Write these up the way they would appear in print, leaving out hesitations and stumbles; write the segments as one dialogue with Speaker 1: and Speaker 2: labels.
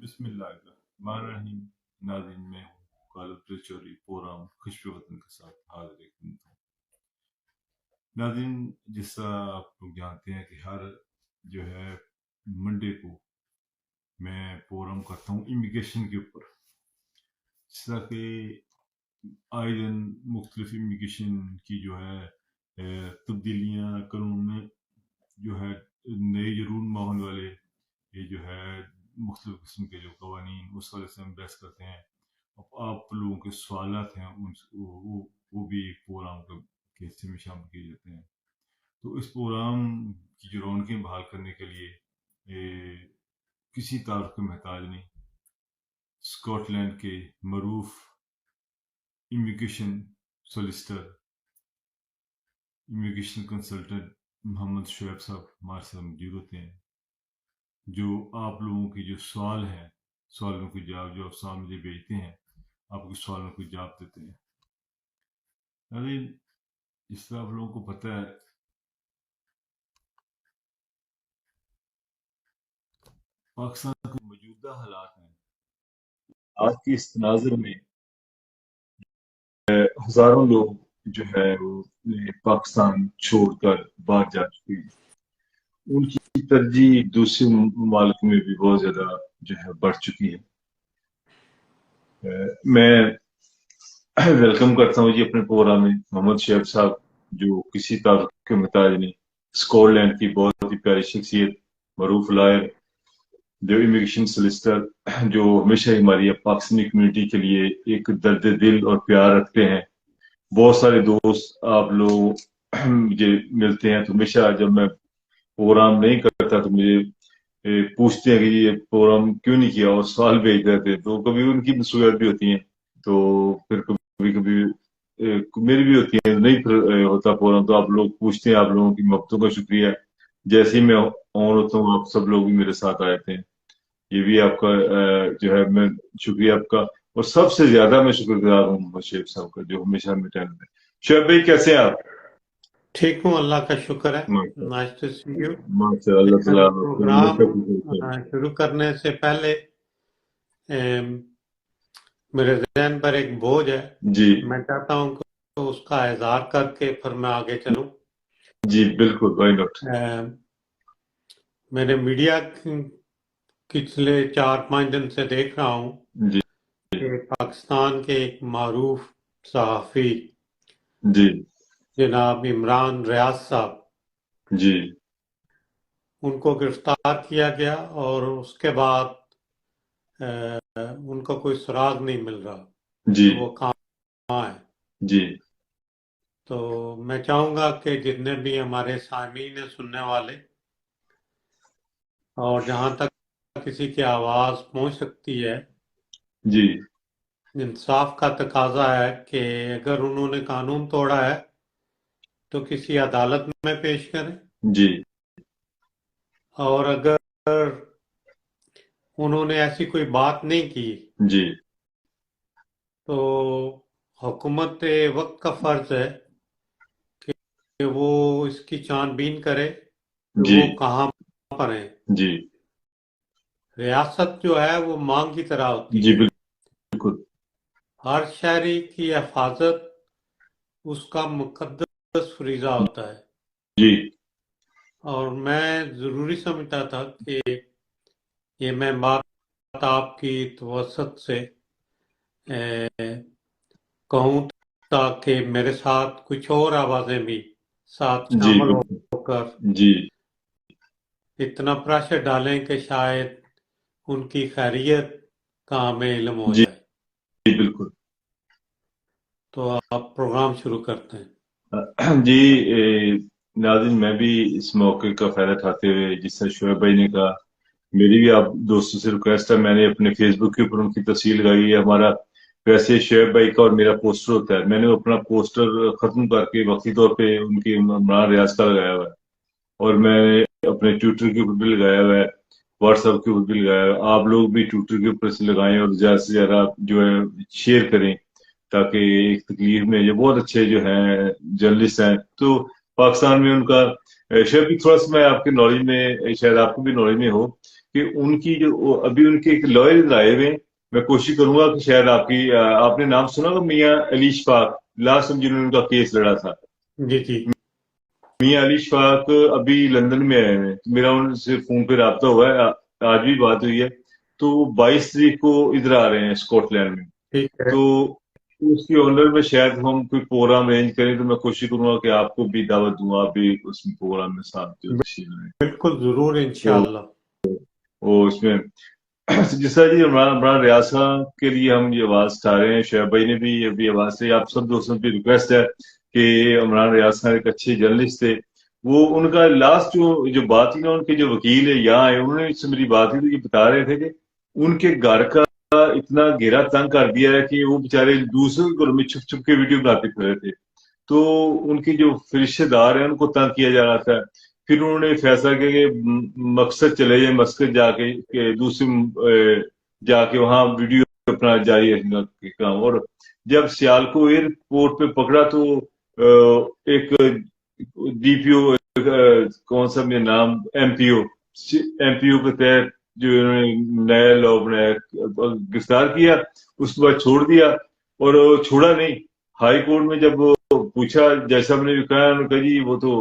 Speaker 1: بسم اللہ الرحمن الرحیم۔ ناظرین، میں ہوں غالب چوری پروگرام خشب وطن کے ساتھ حاضر ایک منٹ ہوں۔ ناظرین، جس طرح آپ لوگ جانتے ہیں کہ ہر جو ہے منڈے کو میں پروگرام کرتا ہوں امیگریشن کے اوپر، جس طرح کہ آئے دن مختلف امیگریشن کی جو ہے تبدیلیاں قانون میں جو ہے نئے جو رونما ہونے والے یہ جو ہے مختلف قسم کے جو قوانین اس والے سے ہم بحث کرتے ہیں۔ آپ لوگوں کے سوالات ہیں وہ بھی ایک پروگرام کے حصے میں شامل کیے جاتے ہیں۔ تو اس پروگرام کی جو رونقیں بحال کرنے کے لیے کسی تعارف کے محتاج نہیں، اسکاٹ لینڈ کے معروف امیگریشن سولیسٹر، امیگریشن کنسلٹنٹ محمد شعیب صاحب ہمارے ساتھ موجود ہوتے ہیں، جو آپ لوگوں کی جو سوال ہیں، سوالوں کے جواب جو آپ مجھے بھیجتے ہیں، آپ کے سوالوں کو جواب دیتے ہیں۔ ناظرین، جس طرح آپ لوگوں کو پتہ ہے پاکستان کے موجودہ حالات ہیں، آج کی اس تناظر میں ہزاروں لوگ جو ہے وہ پاکستان چھوڑ کر باہر جا چکے ہیں۔ ان کی ترجیح دوسرے ممالک میں بھی بہت زیادہ جو ہے بڑھ چکی ہے۔ میں ویلکم کرتا ہوں جی اپنے پروگرام میں محمد شعیب صاحب، جو کسی تعارف کے محتاج نہیں، اسکاٹ لینڈ کی بہت ہی پیاری شخصیت، معروف لائر، جو امیگریشن سولسٹر، جو ہمیشہ ہماری پاکستانی کمیونٹی کے لیے ایک درد دل اور پیار رکھتے ہیں۔ بہت سارے دوست آپ لوگ مجھے ملتے ہیں تو ہمیشہ جب میں پروگرام نہیں کرتا تو مجھے پوچھتے ہیں کہ یہ پروگرام کیوں نہیں کیا، اور سوال بھیج دیتے، تو کبھی ان کی مصروفیات بھی ہوتی ہیں، تو پھر کبھی کبھی میری بھی ہوتی ہے، نہیں پھر ہوتا پروگرام، تو آپ لوگ پوچھتے ہیں، آپ لوگوں کی محبتوں کا شکریہ۔ جیسے ہی میں آن ہوتا ہوں آپ سب لوگ بھی میرے ساتھ آئے تھے، یہ بھی آپ کا جو ہے میں شکریہ آپ کا، اور سب سے زیادہ میں شکر گزار ہوں محمد شعیب صاحب کا، جو ہمیشہ ہمیں ٹائم دیں۔ شعیب بھائی کیسے ہیں آپ؟
Speaker 2: ٹھیک ہوں، اللہ کا شکر ہے۔ Nice to see you.
Speaker 1: ماشاء اللہ تعالیٰ
Speaker 2: پروگرام شروع کرنے سے پہلے میرے ذہن پر ایک بوجھ ہے
Speaker 1: جی،
Speaker 2: میں چاہتا ہوں کہ اس کا اظہار کر کے پھر میں آگے چلوں۔
Speaker 1: جی بالکل، وائی ناٹ۔
Speaker 2: میں نے میڈیا پچھلے 4-5 دن سے دیکھ رہا ہوں
Speaker 1: جی
Speaker 2: کہ پاکستان کے ایک معروف صحافی
Speaker 1: جی
Speaker 2: جناب عمران ریاض صاحب،
Speaker 1: جی
Speaker 2: ان کو گرفتار کیا گیا اور اس کے بعد ان کا کوئی سراغ نہیں مل رہا
Speaker 1: جی
Speaker 2: کہ وہ کہاں ہے۔
Speaker 1: جی
Speaker 2: تو میں چاہوں گا کہ جتنے بھی ہمارے سامعین ہیں، سننے والے، اور جہاں تک کسی کی آواز پہنچ سکتی ہے،
Speaker 1: جی
Speaker 2: انصاف کا تقاضا ہے کہ اگر انہوں نے قانون توڑا ہے تو کسی عدالت میں پیش کریں،
Speaker 1: جی
Speaker 2: اور اگر انہوں نے ایسی کوئی بات نہیں کی
Speaker 1: جی
Speaker 2: تو حکومت وقت کا فرض ہے کہ وہ اس کی چھان بین کرے کہ
Speaker 1: جی
Speaker 2: وہ کہاں پر ہیں۔
Speaker 1: جی
Speaker 2: ریاست جو ہے وہ مانگ کی طرح ہوتی
Speaker 1: جی
Speaker 2: ہے،
Speaker 1: بالکل
Speaker 2: ہر شہری کی حفاظت اس کا مقدس فریضہ ہوتا ہے،
Speaker 1: جی
Speaker 2: اور میں ضروری سمجھتا تھا کہ یہ میں بات آپ کی توسط سے کہوں تاکہ میرے ساتھ کچھ اور آوازیں بھی ساتھ
Speaker 1: جی
Speaker 2: شامل
Speaker 1: بالکل
Speaker 2: ہو کر
Speaker 1: جی
Speaker 2: اتنا پریشر ڈالیں کہ شاید ان کی خیریت کا ہمیں علم ہو
Speaker 1: جی
Speaker 2: جائے۔
Speaker 1: جی بالکل
Speaker 2: تو آپ پروگرام شروع کرتے ہیں۔
Speaker 1: جی ناظرین، میں بھی اس موقع کا فائدہ اٹھاتے ہوئے، جس طرح شعیب بھائی نے کہا، میری بھی آپ دوستوں سے ریکویسٹ ہے، میں نے اپنے فیس بک کے اوپر ان کی تصویر لگائی ہے۔ ہمارا ویسے شعیب بھائی کا اور میرا پوسٹر ہوتا ہے، میں نے اپنا پوسٹر ختم کر کے وقتی طور پہ ان کی عمران ریاض کا لگایا ہوا ہے، اور میں نے اپنے ٹویٹر کے اوپر بھی لگایا ہوا ہے، واٹس ایپ کے اوپر بھی لگایا ہوا ہے۔ آپ لوگ بھی ٹویٹر کے اوپر سے لگائیں اور زیادہ سے زیادہ جو ہے شیئر کریں، تاکہ ایک تکلیف میں جو بہت اچھے جو ہیں جرنلسٹ ہیں، تو پاکستان میں ان کا شاید بھی تھوڑا سا میں آپ کے نالج میں، شاید آپ کو بھی نالج میں ہو کہ ان کی جو ابھی ان کے ایک لائر آئے ہوئے ہیں. میں کوشش کروں گا کہ شاید آپ نے نام سنا ہوگا میاں علی شفاق، لاسٹ ٹائم جنہوں نے ان کا کیس لڑا تھا.
Speaker 2: جی جی
Speaker 1: میاں علی شفاق ابھی لندن میں آئے ہیں. میرا ان سے فون پہ رابطہ ہوا ہے، آج بھی بات ہوئی ہے. تو 22 تاریخ کو ادھر آ رہے ہیں اسکاٹ لینڈ میں.
Speaker 2: ٹھیک ہے،
Speaker 1: تو اس کے آنر میں شاید ہم کوئی پروگرام ارینج کریں، تو میں کوشش کروں گا کہ آپ کو بھی دعوت دوں، آپ بھی اس پروگرام میں ساتھ جو تشریف لائیں.
Speaker 2: بالکل ضرور انشاءاللہ.
Speaker 1: وہ اس میں جس طرح جی عمران ریاسہ کے لیے ہم یہ آواز اٹھا رہے ہیں، شعیب بھائی نے بھی ابھی آواز سے، آپ سب دوستوں کی ریکویسٹ ہے کہ عمران ریاسہ ایک اچھے جرنلسٹ تھے. وہ ان کا لاسٹ جو بات تھی نا، ان کے جو وکیل ہے یہاں آئے، انہوں نے اس سے میری بات کی تو یہ بتا رہے تھے کہ ان کے گھر کا اتنا گھیرا تنگ کر دیا ہے کہ وہ بےچارے دوسروں کے گھروں میں چھپ چھپ کے ویڈیو بناتے پھر رہے تھے. تو ان کے جو رشتے دار ہیں ان کو تنگ کیا جا رہا تھا. پھر انہوں نے فیصلہ کیا کہ مقصد چلے جائیں، مسجد جا کے کہ دوسری جا کے وہاں ویڈیو اپنا جاری رکھنے کا کام. اور جب سیالکو ایئرپورٹ پہ پکڑا تو ایک ڈی پی او، کون سا میرا نام، ایم پی او کے تحت جو انہوں نے نیا لا بنایا، گرفتار کیا، اس کے بعد چھوڑ دیا. اور چھوڑا نہیں، ہائی کورٹ میں جب وہ پوچھا جج صاحب نے بھی کہا، انہوں نے کہا جی وہ تو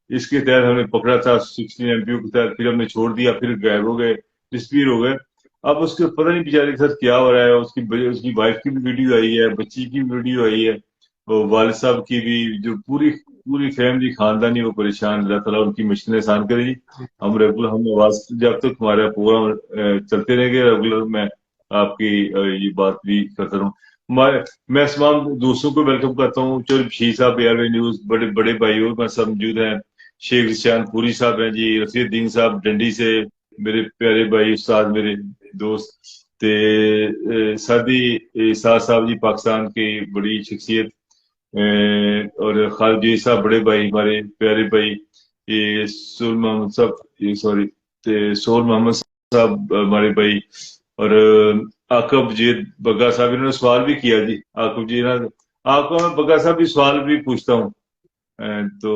Speaker 1: اس کے تحت ہم نے پکڑا تھا 16 ایم پی او کے تحت، پھر ہم نے چھوڑ دیا، پھر غائب ہو گئے، ڈسپیئر ہو گئے. اب اس کے پتہ نہیں بیچارے کے ساتھ کیا ہو رہا ہے. اس کی وائف کی بھی ویڈیو آئی ہے، بچی کی بھی ویڈیو آئی ہے، اور والد صاحب کی بھی، جو پوری فیملی خاندانی وہ پریشان. اللہ تعالیٰ ان کی مشکلیں آسان کرے جی. ہم ریگولر ہم آواز جب تک ہمارا پروگرام چلتے رہیں گے ریگولر، میں آپ کی یہ بات بھی کرتا رہوں. میں تمام دوستوں کو ویلکم کرتا ہوں. چور شیخ صاحب ایئر وے نیوز، بڑے بڑے بھائی اور سب موجود ہیں. شیخ رشان پوری صاحب ہیں جی، رفیع الدین صاحب ڈنڈی سے، میرے پیارے بھائی استاد، میرے دوست. سادی ساز صاحب جی پاکستان کی بڑی شخصیت، اور خالد جی صاحب بڑے بھائی، ہمارے پیارے بھائی. یہ سول محمد صاحب، سوری سول محمد صاحب ہمارے بھائی. اور عاقب جی بگا صاحب، انہوں نے سوال بھی کیا جی. عاقب جی آپ کو میں بگا صاحب بھی سوال بھی پوچھتا ہوں. تو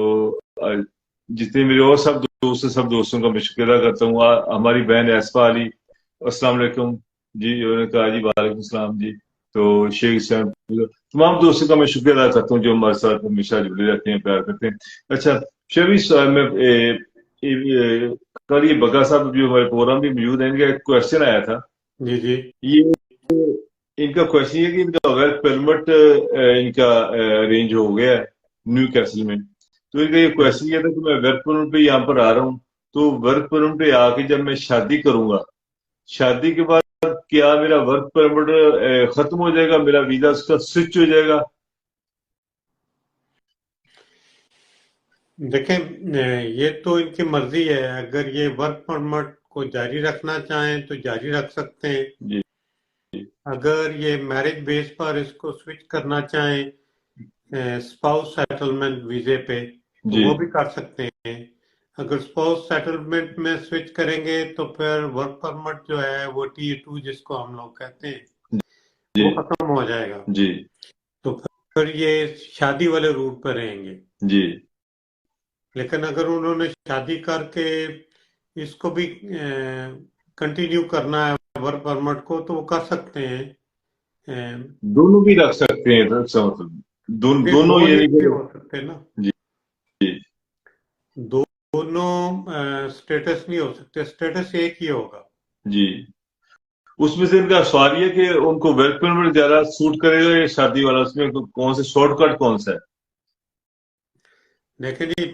Speaker 1: جتنے میرے اور سب دوست ہیں، سب دوستوں کا میں شکر ادا کرتا ہوں. ہماری بہن ایسفا علی، السلام علیکم جی. انہوں نے کہا جی وعلیکم السلام جی. تو شیخ صاحب، تمام دوستوں کا میں شکریہ ادا کرتا ہوں جو ہمارے ساتھ ہمیشہ جڑے رہتے ہیں، پیار کرتے ہیں. اچھا شبی میں کل یہ بگا صاحب جو ہمارے پروگرام بھی موجود ہیں، ان کا ایک کوشچن آیا تھا.
Speaker 2: جی جی
Speaker 1: یہ ان کا کوشچن یہ کہ ان کا ورک پرمٹ ان کا ارینج ہو گیا ہے نیو کیسل میں. تو ان کا یہ کوشچن یہ تھا کہ میں ورک پرمٹ پہ یہاں پر آ رہا ہوں، تو ورک پرمٹ پہ آ کے جب میں شادی کروں گا، شادی کے بعد کیا میرا ورک پرمٹ ختم ہو جائے گا، میرا ویزا اس کا سوئچ ہو جائے گا؟
Speaker 2: دیکھیں، یہ تو ان کی مرضی ہے. اگر یہ ورک پرمٹ کو جاری رکھنا چاہیں تو جاری رکھ سکتے ہیں.
Speaker 1: جی
Speaker 2: اگر یہ میرج بیس پر اس کو سوئچ کرنا چاہیں اسپاؤس سیٹلمنٹ ویزے پہ تو
Speaker 1: جی
Speaker 2: وہ بھی کر سکتے ہیں. اگر اسپاؤس سیٹلمنٹ میں سوئچ کریں گے تو پھر ورک پرمٹ جو ہے وہ T2 جس کو ہم لوگ کہتے ہیں
Speaker 1: جی
Speaker 2: وہ ختم ہو جائے گا.
Speaker 1: جی
Speaker 2: تو پھر یہ شادی والے روٹ پہ رہیں گے.
Speaker 1: جی
Speaker 2: لیکن اگر انہوں نے شادی کر کے اس کو بھی کنٹینیو کرنا ہے ورک پرمٹ کو تو وہ کر سکتے ہیں.
Speaker 1: دونوں بھی رکھ سکتے ہیں سر، مطلب دونوں
Speaker 2: وہ
Speaker 1: یعنی
Speaker 2: نہیں
Speaker 1: کہ
Speaker 2: ہو سکتے نا،
Speaker 1: جی جی
Speaker 2: دونوں سٹیٹس نہیں ہو سکتے، سٹیٹس ایک ہی ہوگا.
Speaker 1: جی. اس میں سے ان کا سوال یہ کہ ان کو ورک پرمٹ زیادہ سوٹ کرے گا یا شادی والا، اس میں کون سے شارٹ کٹ کون سا ہے؟
Speaker 2: دیکھیں جی،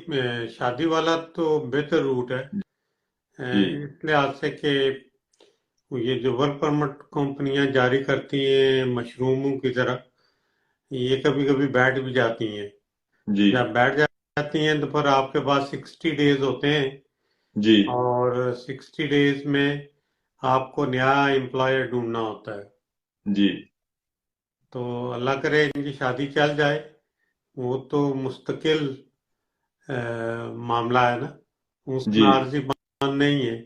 Speaker 2: شادی والا تو بہتر روٹ ہے
Speaker 1: جی
Speaker 2: اس لحاظ سے کہ یہ جو ورک پرمٹ کمپنیاں جاری کرتی ہیں مشروموں کی طرح، یہ کبھی کبھی بیٹھ بھی جاتی ہیں.
Speaker 1: جی
Speaker 2: جب بیٹھ جاتی ہیں تو پھر آپ کے پاس 60 ڈیز ہوتے ہیں،
Speaker 1: جی
Speaker 2: اور 60 ڈیز میں آپ کو نیا امپلائر ڈھونڈنا ہوتا ہے.
Speaker 1: جی
Speaker 2: تو اللہ کرے ان کی شادی چل جائے، وہ تو مستقل معاملہ ہے نا، اس
Speaker 1: جی
Speaker 2: میں عارضی بان نہیں ہے.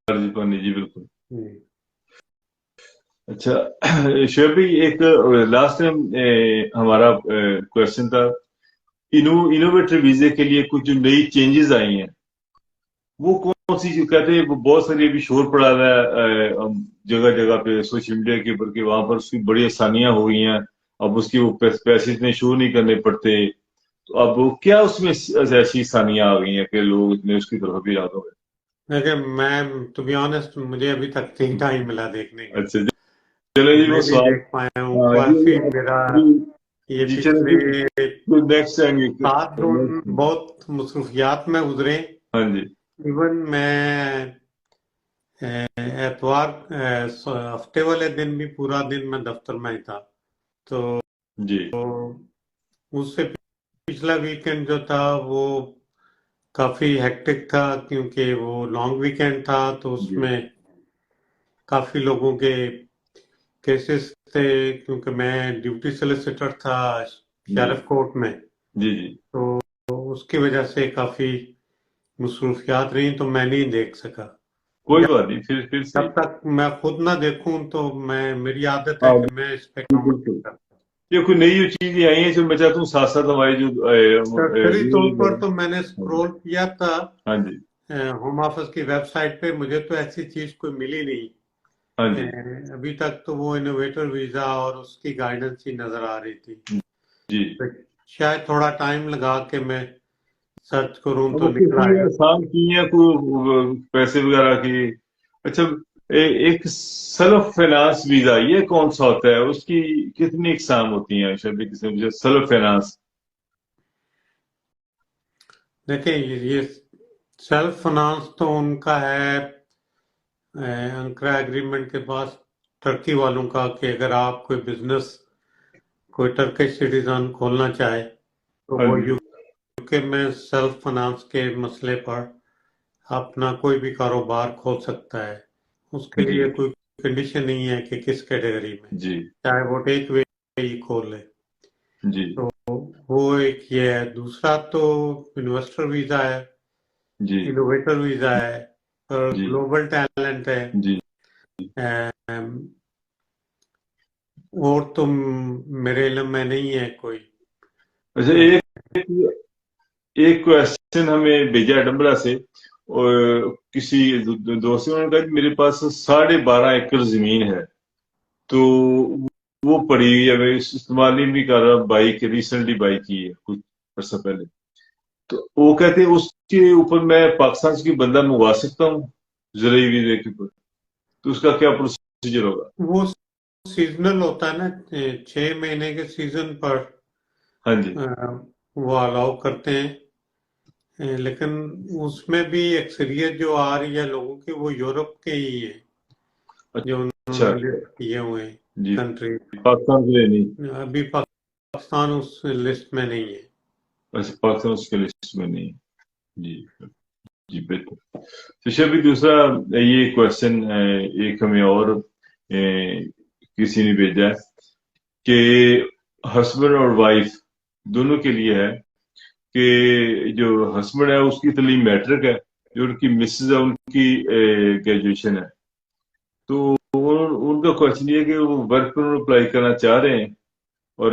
Speaker 1: عرض پانی جی بالکل.
Speaker 2: جی
Speaker 1: اچھا شعیب بھائی، ایک لاسٹ ٹائم ہمارا کوشچن تھا انوویٹر ویزے کے لیے کچھ جو نئی چینجز آئی ہیں وہ کون سی جو کہتے ہیں وہ بہت ساری ابھی شور پڑا ہوا ہے جگہ جگہ پہ سوشل میڈیا کے اوپر کہ وہاں پر اس کی بڑی آسانیاں ہو گئی ہیں. اب اس کی وہ پیسے اتنے شو نہیں کرنے پڑتے. تو اب وہ کیا اس میں ایسی آسانیاں آ گئی ہیں کہ لوگ اتنے اس کی طرف بھی یاد ہو گئے.
Speaker 2: دیکھیں میں ٹو بی آنےسٹ مجھے ابھی تک نہیں ٹائم ملا دیکھنے کا،
Speaker 1: اچھا چلو
Speaker 2: تو
Speaker 1: جی وہ
Speaker 2: میں نہیں
Speaker 1: سوال.
Speaker 2: دیکھ پایا ہوں.
Speaker 1: ہاں
Speaker 2: کافی میرا یہ
Speaker 1: جی چلو
Speaker 2: پچھلے
Speaker 1: جی نیکسٹ آئیں گے.
Speaker 2: 7 جون بہت مصروفیات میں گزرے.
Speaker 1: ہاں جی
Speaker 2: ایون میں اتوار ہفتے والے دن بھی پورا دن میں دفتر میں ہی تھا. تو
Speaker 1: جی
Speaker 2: اس سے پچھلا ویکینڈ جو تھا وہ کافی ہیکٹک تھا کیونکہ وہ لانگ ویکینڈ تھا، تو اس
Speaker 1: جی
Speaker 2: میں کافی لوگوں کے کیسز تھے کیونکہ میں ڈیوٹی سولیسیٹر تھا
Speaker 1: جی
Speaker 2: شیرف کورٹ میں،
Speaker 1: جی جی
Speaker 2: تو اس کی وجہ سے کافی مصروفیات رہیں تو میں نہیں دیکھ سکا.
Speaker 1: کوئی بات نہیں پھر
Speaker 2: جب
Speaker 1: صحیح.
Speaker 2: تک میں خود نہ دیکھوں تو میری عادت ہے
Speaker 1: ہاں
Speaker 2: کہ میں اس پہ کامنٹ
Speaker 1: بالکل.
Speaker 2: نہیں کرتا.
Speaker 1: یہ کوئی نئی جو چیزیں آئی ہیں جو میں چاہتا ہوں ساتھ ساتھ ہماری جو
Speaker 2: سرسری طور پر تو میں نے
Speaker 1: ہاں جی
Speaker 2: سکرول کیا تھا
Speaker 1: ہاں جی
Speaker 2: ہوم آفس کی ویب سائٹ پہ، مجھے تو ایسی چیز کوئی ملی نہیں.
Speaker 1: ہاں جی
Speaker 2: ابھی تک تو وہ انوویٹر ویزا اور اس کی گائیڈنس ہی نظر آ رہی تھی.
Speaker 1: جی.
Speaker 2: شاید تھوڑا ٹائم لگا کے میں سرچ کروں تو
Speaker 1: وہ
Speaker 2: نکل
Speaker 1: کسی
Speaker 2: آئے
Speaker 1: نے
Speaker 2: گا.
Speaker 1: آسان کی ہیں کوئی پیسے وغیرہ کی. اچھا ایک سیلف فائنانس ویزا یہ کون سا ہوتا ہے؟ اس کی کتنی اقسام ہوتی ہیں؟ شاید کسی نے مجھے سیلف فائنانس.
Speaker 2: دیکھیں یہ سیلف فنانس تو ان کا ہے انکرا ایگریمنٹ کے پاس ٹرکی والوں کا کہ اگر آپ کوئی بزنس کوئی ٹرکش سٹیزن کھولنا چاہے تو
Speaker 1: ہاں
Speaker 2: وہ
Speaker 1: جی
Speaker 2: یو کے میں سیلف فنانس کے مسئلے پر اپنا کوئی بھی کاروبار کھول سکتا ہے. اس کے
Speaker 1: جی
Speaker 2: لیے کوئی کنڈیشن نہیں ہے کہ کس کیٹیگری میں،
Speaker 1: جی
Speaker 2: چاہے وہ ٹیک وے ہی کھول لے.
Speaker 1: جی
Speaker 2: تو وہ ایک یہ ہے. دوسرا تو انویسٹر ویزا ہے،
Speaker 1: جی
Speaker 2: انوویٹر ویزا ہے اور
Speaker 1: جی
Speaker 2: گلوبل ٹیلنٹ ہے.
Speaker 1: جی.
Speaker 2: اور تو میرے علم میں نہیں ہے کوئی.
Speaker 1: اچھا ایک کوشچن ہمیں بھیجا ڈمبرا سے اور کسی دوست نے کہا کہ میرے پاس 12.5 ایکڑ زمین ہے تو وہ پڑی ہوئی ہے، میں استعمال نہیں بھی کر رہا. بائک ریسنٹلی بائک کی ہے کچھ عرصہ پہلے. تو وہ کہتے ہیں اس کے اوپر میں پاکستان سے کوئی بندہ منگوا سکتا ہوں زرعی ویزے کے اوپر؟ تو اس کا کیا پروسیجر ہوگا؟
Speaker 2: وہ سیزنل ہوتا ہے نا، 6 مہینے کے سیزن پر
Speaker 1: ہاں جی
Speaker 2: وہ الاؤ کرتے ہیں. لیکن اس میں بھی اکثریت جو آ رہی ہے لوگوں کی وہ یورپ کے ہی ہیں جو انہوں
Speaker 1: اچھا.
Speaker 2: نے لسٹ کیے ہوئے ہیں
Speaker 1: جی
Speaker 2: کنٹری.
Speaker 1: پاکستان کے لیے نہیں.
Speaker 2: ابھی پاکستان اس لسٹ میں نہیں ہے.
Speaker 1: ویسے پاکستان اس کے لسٹ میں نہیں ہے. جی جی بہتر. تو شبھی دوسرا یہ کوشچن ایک ہمیں اور کسی نے بھیجا ہے کہ ہسبینڈ اور وائف دونوں کے لیے ہے کہ جو ہسبینڈ ہے اس کی تعلیم میٹرک ہے، جو ان کی مسز ہے ان کی گریجویشن ہے. تو ان کا کوشچن یہ ہے کہ وہ ورک پرمٹ اپلائی کرنا چاہ رہے ہیں اور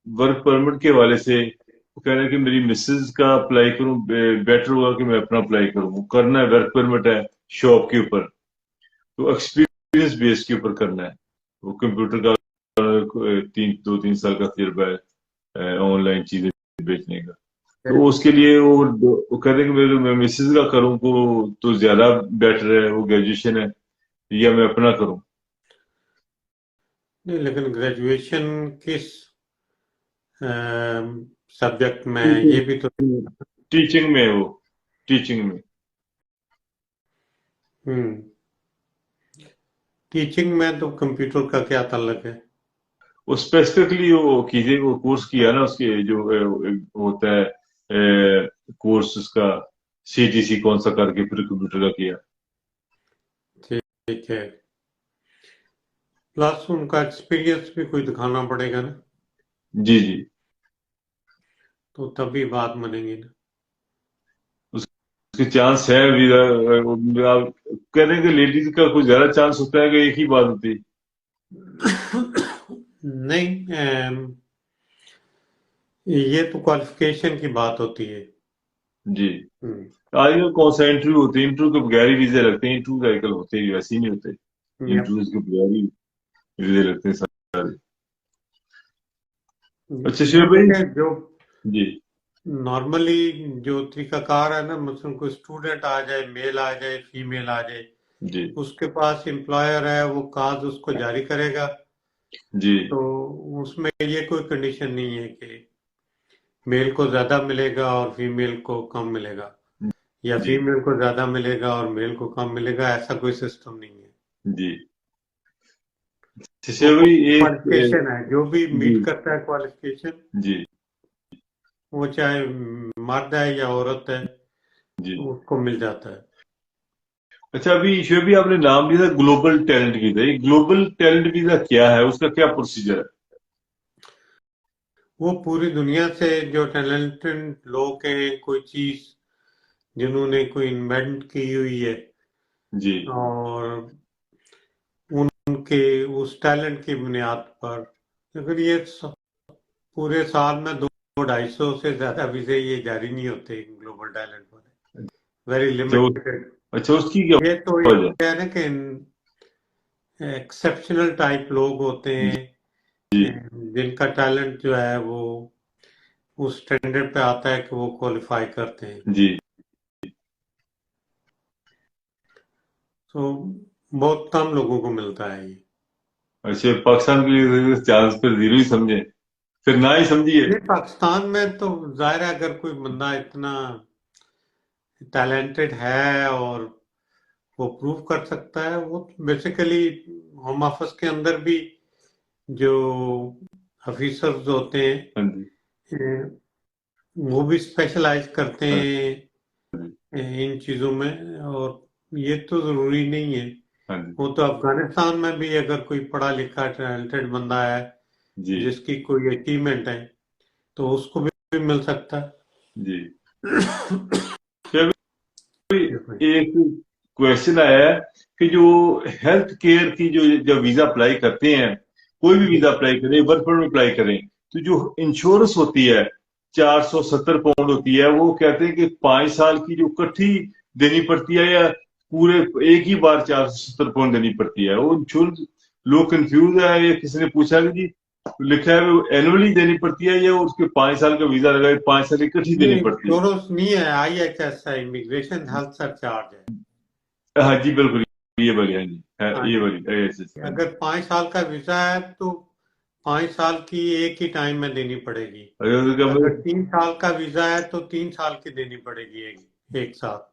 Speaker 1: ورک پرمٹ کے حوالے سے وہ کہہ رہے ہیں کہ میری مسز کا اپلائی کروں بیٹر ہوگا کہ میں اپنا اپلائی کروں. وہ کرنا ہے ورک پرمٹ ہے شاپ کے اوپر، تو ایکسپیرینس بیس کے اوپر کرنا ہے. وہ کمپیوٹر کا 2-3 سال کا تجربہ ہے آن لائن چیزیں بیچنے کا. تو اس کے لیے وہ کہتے ہیں کہ میں مسز کا کروں تو زیادہ بیٹر ہے، وہ گریجویشن ہے، یا میں اپنا کروں؟
Speaker 2: نہیں لیکن گریجویشن کس سبجیکٹ میں ہے یہ بھی تو.
Speaker 1: ٹیچنگ میں وہ ٹیچنگ میں
Speaker 2: ٹیچنگ میں تو کمپیوٹر کا کیا تعلق ہے؟
Speaker 1: وہ اسپیسیفکلی وہ کیجیے وہ کورس کیا نا اس کے جو ہوتا ہے کورس اس کا CTC کون سا کر کے پھر کمپیوٹر کا کیا.
Speaker 2: ٹھیک ہے، پلس ان کا ایکسپیرینس بھی کوئی دکھانا پڑے گا نا،
Speaker 1: جی جی.
Speaker 2: تو تبھی بات بنے گی نا.
Speaker 1: اس کے چانس ہے ویزا آپ کہہ رہے ہیں کہ لیڈیز کا کچھ زیادہ چانس ہوتا ہے کہ ایک ہی بات ہوتی؟
Speaker 2: نہیں یہ تو کوالیفیکیشن کی بات ہوتی ہے.
Speaker 1: جی آج کل کون سا انٹرویو ہوتے ہیں، انٹرویو کے بغیر ہی ویزے لگتے ہیں، انٹرویو آج کل ہوتے ہی ویسے ہی نہیں ہوتے،
Speaker 2: Yep.
Speaker 1: انٹرویوز کے بغیر ہی ویزے لگتے ہیں سارے۔ اچھا شعیب بھائی
Speaker 2: دیکھیں جو
Speaker 1: جی
Speaker 2: نارملی جو طریقہ کار ہے نا، مثلا کوئی اسٹوڈنٹ آ جائے، میل آ جائے، فیمیل آ جائے،
Speaker 1: جی
Speaker 2: اس کے پاس امپلائر ہے، وہ کاز اس کو جاری کرے گا،
Speaker 1: جی
Speaker 2: تو اس میں یہ کوئی کنڈیشن نہیں ہے کہ میل کو زیادہ ملے گا اور فیمیل کو کم ملے گا، یا
Speaker 1: جی
Speaker 2: فیمیل کو زیادہ ملے گا اور میل کو کم ملے گا، ایسا کوئی سسٹم نہیں ہے۔
Speaker 1: جی
Speaker 2: وہ
Speaker 1: شعیب بھائی ایک
Speaker 2: کوالیفیکیشن ہے، جو بھی
Speaker 1: جی
Speaker 2: میٹ کرتا ہے کوالیفیکیشن،
Speaker 1: جی
Speaker 2: وہ چاہے مرد ہے یا عورت ہے،
Speaker 1: جی
Speaker 2: اس کو مل جاتا ہے۔
Speaker 1: اچھا ابھی شعیب بھائی آپ نے نام لیا تھا گلوبل ٹیلنٹ ویزا، یہ گلوبل ٹیلنٹ ویزا کیا ہے، اس کا کیا پروسیجر ہے؟
Speaker 2: وہ پوری دنیا سے جو ٹیلنٹڈ لوگ ہیں، کوئی چیز جنہوں نے کوئی انوینٹ کی ہوئی ہے
Speaker 1: جی
Speaker 2: اور ان کے اس ٹیلنٹ کی بنیاد پر، اگر یہ پورے سال میں 200-250 سے زیادہ ویزے یہ جاری نہیں ہوتے گلوبل ٹیلنٹ والے، ویری لمیٹڈ۔
Speaker 1: اچھا اس کی کیا
Speaker 2: یہ تو
Speaker 1: وجہ
Speaker 2: یہ ہے نا کہ ایکسیپشنل ٹائپ لوگ ہوتے
Speaker 1: ہے؟
Speaker 2: ہیں
Speaker 1: جی
Speaker 2: جن کا ٹیلنٹ جو ہے وہ اس اسٹینڈرڈ پہ آتا ہے کہ وہ کوالیفائی کرتے ہیں،
Speaker 1: جی
Speaker 2: تو بہت کم لوگوں کو ملتا ہے یہ۔
Speaker 1: اچھا پاکستان کے لیے چانس پھر زیرو ہی سمجھے، پھر نہ ہی سمجھیے۔
Speaker 2: یہ پاکستان میں تو ظاہر ہے اگر کوئی بندہ اتنا ٹیلنٹڈ ہے اور وہ پروو کر سکتا ہے، وہ بیسیکلی ہوم آفس کے اندر بھی جو آفیسرز ہوتے ہیں
Speaker 1: ہاں جی
Speaker 2: وہ بھی اسپیشلائز کرتے
Speaker 1: ہاں
Speaker 2: ہیں ان چیزوں میں، اور یہ تو ضروری نہیں ہے۔
Speaker 1: ہاں جی
Speaker 2: وہ تو افغانستان میں بھی اگر کوئی پڑھا لکھا ٹیلنٹڈ بندہ ہے
Speaker 1: جی
Speaker 2: جس کی کوئی اچیومنٹ ہے تو اس کو بھی مل سکتا
Speaker 1: جی
Speaker 2: ہے۔
Speaker 1: ایک کوشچن آیا ہے کہ جو ہیلتھ کیئر کی جو جب ویزا اپلائی کرتے ہیں، کوئی بھی ویزا اپلائی کریں، ورک پرمٹ اپلائی کریں، تو جو انشورنس ہوتی ہے 470 پاؤنڈ ہوتی ہے، وہ کہتے ہیں کہ 5 سال کی جو کٹھی دینی پڑتی ہے یا پورے ایک ہی بار 470 پاؤنڈ دینی پڑتی ہے، وہ انشورنس لوگ کنفیوز ہے۔ یہ کسی نے پوچھا کہ جی لکھا ہے وہ اینولی دینی پڑتی ہے یا اس کے 5 سال کا ویزا لگا 5 سال کی کٹھی دینی
Speaker 2: نہیں،
Speaker 1: پڑتی ہے؟
Speaker 2: انشورنس نہیں ہے، آئی ایچ ایس ہے، امیگریشن ہیلتھ سرچارج ہے۔
Speaker 1: ہاں جی بالکل یہ والی، ہاں جی
Speaker 2: ہاں
Speaker 1: یہ
Speaker 2: جی،
Speaker 1: والی
Speaker 2: اگر 5 سال کا ویزا ہے تو 5 سال کی ایک ہی ٹائم میں دینی پڑے گی، اگر 3 سال کا ویزا ہے تو 3 سال کی دینی پڑے گی ایک ساتھ۔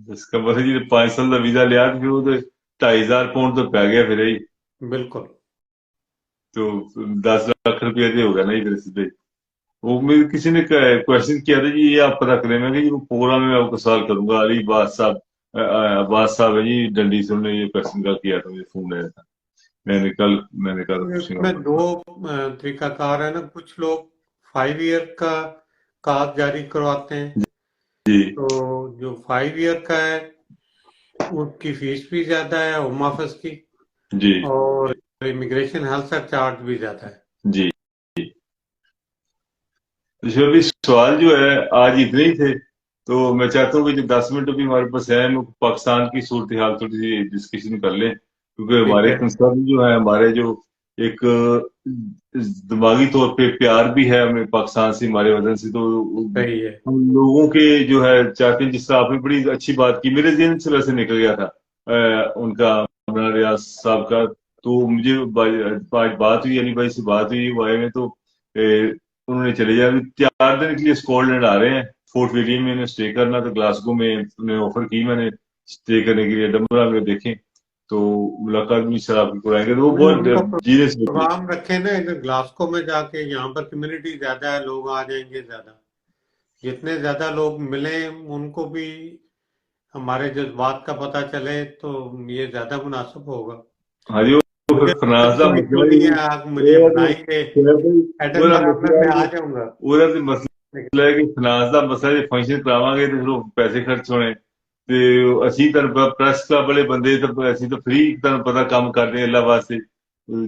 Speaker 1: اس کا مطلب جی 5 سال کا ویزا لیا تو پھر وہ تو 2,500 پاؤنڈ تو پی گیا پھر ہی،
Speaker 2: بالکل۔
Speaker 1: تو 10 لاکھ روپیہ دے ہوگا نا ادھر سے۔ وہ میرے کسی نے کوشچن کیا تھا جی یہ آپ پتا کریں، میں کہ جی وہ پروگرام میں آپ کو سوال کروں گا۔ علی عباس صاحب ہے جی ڈنڈی سے، انہوں نے یہ کوشچن کا کیا تھا، مجھے فون آیا تھا، میں نے کہا
Speaker 2: اس
Speaker 1: پوچھیں
Speaker 2: میں
Speaker 1: گا۔
Speaker 2: 2 طریقہ کار ہے نا، کچھ لوگ 5 ایئر کا کارڈ جاری کرواتے ہیں،
Speaker 1: جی
Speaker 2: تو جو 5 ایئر کا ہے اس کی فیس بھی زیادہ ہے ہوم آفس کی،
Speaker 1: جی
Speaker 2: اور امیگریشن ہیلتھ چارج بھی زیادہ ہے۔
Speaker 1: جی ابھی سوال جو ہے آج اتنے ہی تھے، تو میں چاہتا ہوں کہ جو 10 منٹ ابھی ہمارے پاس ہے ہم پاکستان کی صورتحال تھوڑی سی ڈسکشن کر لیں، کیونکہ
Speaker 2: ٹھیک
Speaker 1: ہمارے
Speaker 2: ہے،
Speaker 1: کنسرن جو ہے، ہمارے جو ایک دماغی طور پہ پیار بھی ہے ہمیں پاکستان سے، ہمارے وطن سے، تو
Speaker 2: صحیح ہے۔
Speaker 1: ہم لوگوں کے جو ہے چاہتے ہیں، جس طرح آپ نے بڑی اچھی بات کی، میرے ذہن سے ویسے نکل گیا تھا ان کا عمران ریاض صاحب کا، تو مجھے آج بات ہوئی، علی بھائی سے بات ہوئی، وہ آئے ہوئے، تو انہوں نے چلے جائے 4 دن کے لیے اسکاٹ لینڈ آ رہے ہیں، فورٹ ولیم میں انہیں اسٹے کرنا، تو گلاسگو میں انہیں آفر کی میں نے اسٹے کرنے کے لیے، ڈمبرا میں دیکھیں تو ملاقات بھی سر آپ کی کرائیں گے، تو وہ
Speaker 2: نہیں، ان کا
Speaker 1: بہت جینے سے بچے۔
Speaker 2: پروگرام رکھے نا ادھر گلاسکو میں جا کے، یہاں پر کمیونٹی زیادہ ہے، لوگ آ جائیں گے زیادہ، جتنے زیادہ لوگ ملیں ان کو بھی ہمارے جذبات کا پتہ چلے تو یہ زیادہ مناسب ہوگا۔
Speaker 1: ہاں جی وہ
Speaker 2: مجھے
Speaker 1: پھر فنانس کا
Speaker 2: کوئی ایشو
Speaker 1: مسئلہ
Speaker 2: نہیں ہے، آپ مجھے بنائیے ایڈنبرا میں آ جاؤں گا۔
Speaker 1: مسئلہ ہے کہ فنانس کا مسئلہ فنکشن کراواں گے تو پھر پیسے خرچ ہونے، تو اسی طرح پریس کلب والے بندے تو اسی تو فری تمہیں پتا کام کر رہے ہیں اللہ واسطے،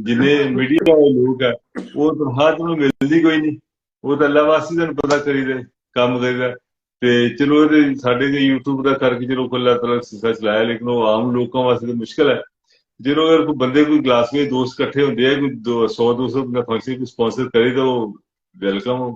Speaker 1: جنہیں میڈیا والے لوگ ہیں وہ تنخواہ تمہیں ملتی کوئی نہیں، وہ تو اللہ واسطے تمہیں پتا کری دے کام کری دے، ਤੇ ਚਲੋ ਇਹਦੇ ਸਾਡੇ ਤੇ YouTube ਦਾ ਕਰਕੇ ਚਲੋ ਕੋਈ ਅੱਲਾਹ ਤਾਲਾ ਸਿਲਸਿਲਾ ਚਲਾਇਆ, ਲੇਕਿਨ ਉਹ ਆਮ ਲੋਕਾਂ ਵਾਸਤੇ ਤਾਂ ਮੁਸ਼ਕਲ ਹੈ। ਜਦੋਂ ਅਗਰ ਕੋਈ ਬੰਦੇ ਕੋਈ ਗਲਾਸਗੋ ਦੋਸਤ ਇਕੱਠੇ ਹੁੰਦੇ ਆ, ਕੋਈ 100-200 ਦਾ ਫੰਕਸ਼ਨ ਕੋਈ ਸਪਾਂਸਰ ਕਰੇ ਤਾਂ ਉਹ ਵੈਲਕਮ।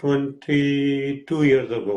Speaker 2: 22 years ago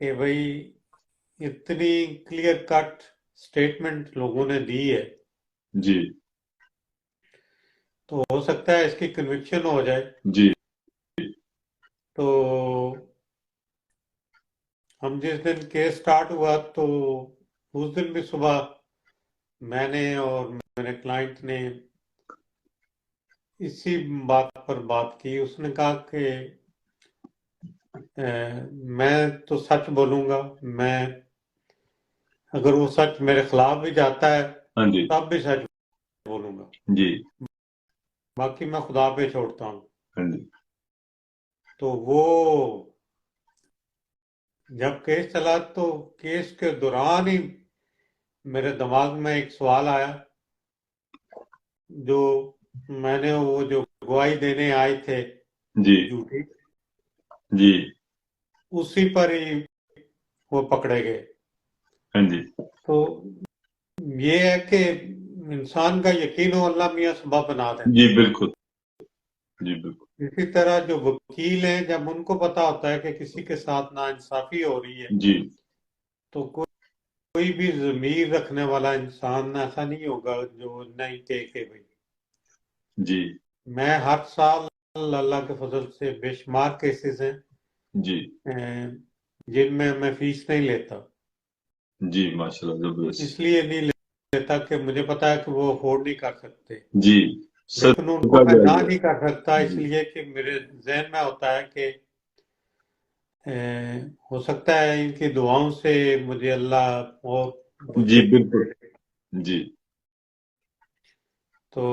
Speaker 2: کہ بھائی اتنی کلیئر کٹ سٹیٹمنٹ لوگوں نے دی ہے
Speaker 1: جی
Speaker 2: تو ہو سکتا ہے اس کی کنوکشن ہو جائے.
Speaker 1: جی
Speaker 2: تو ہم جس دن کیس سٹارٹ ہوا تو اس دن بھی صبح میں نے اور میرے کلائنٹ نے اسی بات پر بات کی. اس نے کہا کہ میں تو سچ بولوں گا، میں اگر وہ سچ میرے خلاف بھی جاتا ہے
Speaker 1: ہاں جی
Speaker 2: تب بھی سچ بولوں گا،
Speaker 1: جی
Speaker 2: باقی میں خدا پہ چھوڑتا ہوں.
Speaker 1: ہاں جی
Speaker 2: تو وہ جب کیس چلا تو کیس کے دوران ہی میرے دماغ میں ایک سوال آیا جو میں نے وہ جو گواہی دینے آئے تھے
Speaker 1: جی
Speaker 2: جھوٹی
Speaker 1: جی
Speaker 2: اسی پر ہی وہ پکڑے گئے.
Speaker 1: ہاں جی
Speaker 2: تو یہ ہے کہ انسان کا یقین ہو اللہ میاں سبب بنا دیتے
Speaker 1: جی
Speaker 2: ہیں.
Speaker 1: بالکل جی بالکل
Speaker 2: اسی طرح جو وکیل ہیں جب ان کو پتا ہوتا ہے کہ کسی کے ساتھ ناانصافی ہو رہی ہے
Speaker 1: جی
Speaker 2: تو کوئی بھی ضمیر رکھنے والا انسان ایسا نہیں ہوگا جو نہیں کہے کہ بھائی.
Speaker 1: جی
Speaker 2: میں ہر سال اللہ کے فضل سے بے شمار کیسز ہیں
Speaker 1: جی
Speaker 2: جن میں فیس نہیں لیتا.
Speaker 1: جی ماشاء اللہ
Speaker 2: اس
Speaker 1: زبردست
Speaker 2: لیے نہیں لیتا کہ مجھے پتا ہے کہ وہ افورڈ نہیں کر سکتے،
Speaker 1: جی
Speaker 2: لیکن ان کو
Speaker 1: صدقہ
Speaker 2: میں نہ
Speaker 1: جاریہ
Speaker 2: نہیں کر سکتا اس
Speaker 1: جی
Speaker 2: لیے کہ میرے ذہن میں ہوتا ہے کہ ہو سکتا ہے ان کی دعاؤں سے مجھے اللہ اور
Speaker 1: جی
Speaker 2: دوسرے
Speaker 1: بالکل جی
Speaker 2: تو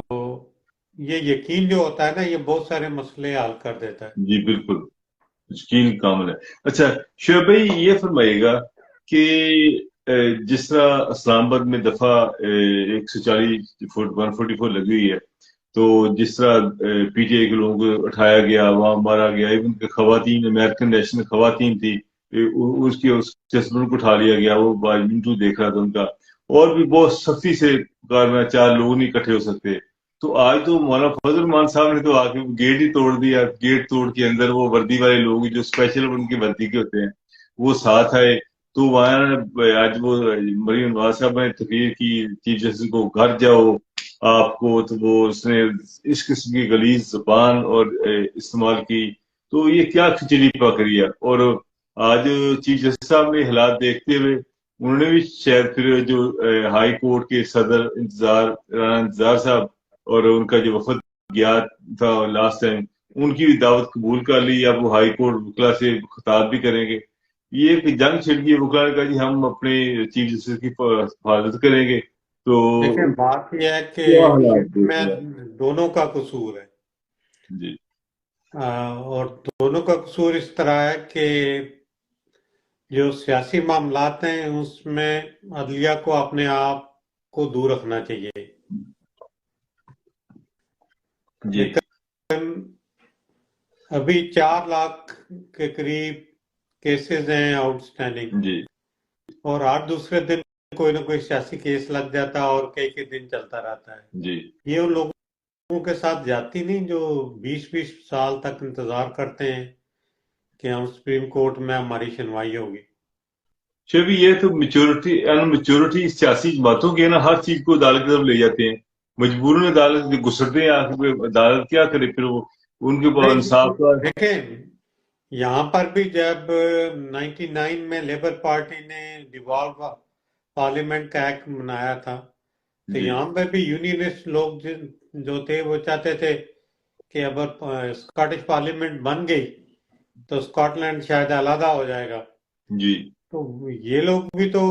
Speaker 2: یہ یقین جو ہوتا ہے نا یہ بہت سارے مسئلے حل کر دیتا ہے.
Speaker 1: جی بالکل یقین کامل ہے. اچھا شعیب بھائی یہ فرمائیے گا کہ جس طرح اسلام آباد میں دفعہ 140 144 لگی ہوئی ہے تو جس طرح پی ٹی آئی کے لوگوں کو اٹھایا گیا وہاں مارا گیا، ایون کہ خواتین امریکن نیشنل خواتین تھی اس جسمن کو اٹھا لیا گیا، وہ یوٹیوب دیکھ رہا تھا ان کا، اور بھی بہت سختی سے کار میں 4 لوگ نہیں اکٹھے ہو سکتے. تو آج تو مولانا فضل الرحمان صاحب نے تو آ کے گیٹ ہی توڑ دیا، گیٹ توڑ کے اندر وہ وردی والے لوگ جو اسپیشل ان کی وردی کے ہوتے ہیں وہ ساتھ آئے. تو وہاں آج وہ مریم نواز صاحب نے تقریر کی چیف جسٹس کو گھر جاؤ آپ کو، تو وہ اس نے اس قسم کی غلیظ زبان اور استعمال کی. تو یہ کیا کھچڑی پک رہی ہے. اور آج چیف جسٹس صاحب نے حالات دیکھتے ہوئے انہوں نے بھی شاید پھر جو ہائی کورٹ کے صدر رانا انتظار صاحب اور ان کا جو وفد گیا تھا لاسٹ ٹائم ان کی بھی دعوت قبول کر لی. اب وہ ہائی کورٹ وکلا سے خطاب بھی کریں گے. یہ ایک جنگ چھڑ گئی ہے، وکلا نے کہا جی ہم اپنے چیف جسٹس کی حفاظت کریں گے. تو
Speaker 2: دیکھیں بات یہ ہے کہ
Speaker 1: کیا حالات
Speaker 2: اس
Speaker 1: دیکھ
Speaker 2: میں
Speaker 1: رہے ہیں؟
Speaker 2: دونوں کا قصور ہے،
Speaker 1: جی
Speaker 2: اور دونوں کا قصور اس طرح ہے کہ جو سیاسی معاملات ہیں اس میں عدلیہ کو اپنے آپ کو دور رکھنا چاہیے.
Speaker 1: جی
Speaker 2: لیکن ابھی 4 لاکھ کے قریب کیسز ہیں آؤٹ اسٹینڈنگ،
Speaker 1: جی
Speaker 2: اور ہر دوسرے دن کوئی نہ کوئی سیاسی کیس لگ جاتا ہے اور کئی دن چلتا رہتا ہے.
Speaker 1: جی
Speaker 2: یہ ان لوگوں کے ساتھ جاتی نہیں جو 20 سال تک انتظار کرتے ہیں کہ ہم سپریم کورٹ میں ہماری سنوائی ہوگی.
Speaker 1: شبھی یہ تو میچورٹی سیاسی باتوں کی ہے نا، ہر چیز کو عدالت کی طرف لے جاتے ہیں، مجبوراً عدالت گھسٹتے ہیں آخر عدالت کیا کرے پھر وہ ان کے پاس انصاف
Speaker 2: نہیں
Speaker 1: کا.
Speaker 2: دیکھیں یہاں پر بھی جب 99 میں لیبر پارٹی نے ڈیوالو پارلیمنٹ کا ایکٹ بنایا تھا تو
Speaker 1: جی
Speaker 2: یہاں پہ بھی یونینسٹ لوگ جو تھے وہ چاہتے تھے کہ اگر اسکاٹش پارلیمنٹ بن گئی تو اسکاٹ لینڈ شاید علیحدہ ہو جائے گا.
Speaker 1: جی
Speaker 2: تو یہ لوگ بھی تو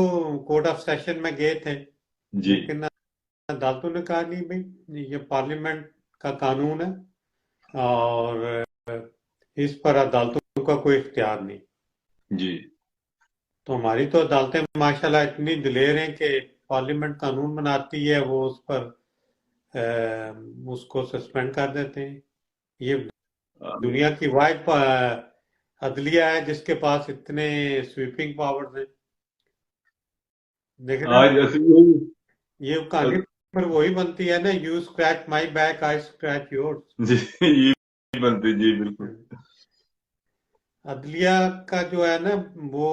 Speaker 2: کورٹ آف سیشن میں گئے تھے،
Speaker 1: جی
Speaker 2: لیکن عدالتوں نے کہا نہیں بھائی یہ پارلیمنٹ کا قانون ہے اور اس پر عدالتوں کا کوئی اختیار نہیں.
Speaker 1: جی
Speaker 2: تو ہماری تو عدالتیں ماشاءاللہ اتنی دلیر ہیں کہ پارلیمنٹ قانون بناتی ہے وہ اس پر اس کو سسپینڈ کر دیتے ہیں. یہ دنیا کی واحد عدلیہ ہے جس کے پاس اتنے سویپنگ پاورز ہیں. دیکھیں نا
Speaker 1: آج اصل
Speaker 2: یہ کہانی پر وہی بنتی ہے نا، you scratch my back I scratch yours.
Speaker 1: جی یہ بنتے جی بالکل
Speaker 2: عدلیہ کا جو ہے نا وہ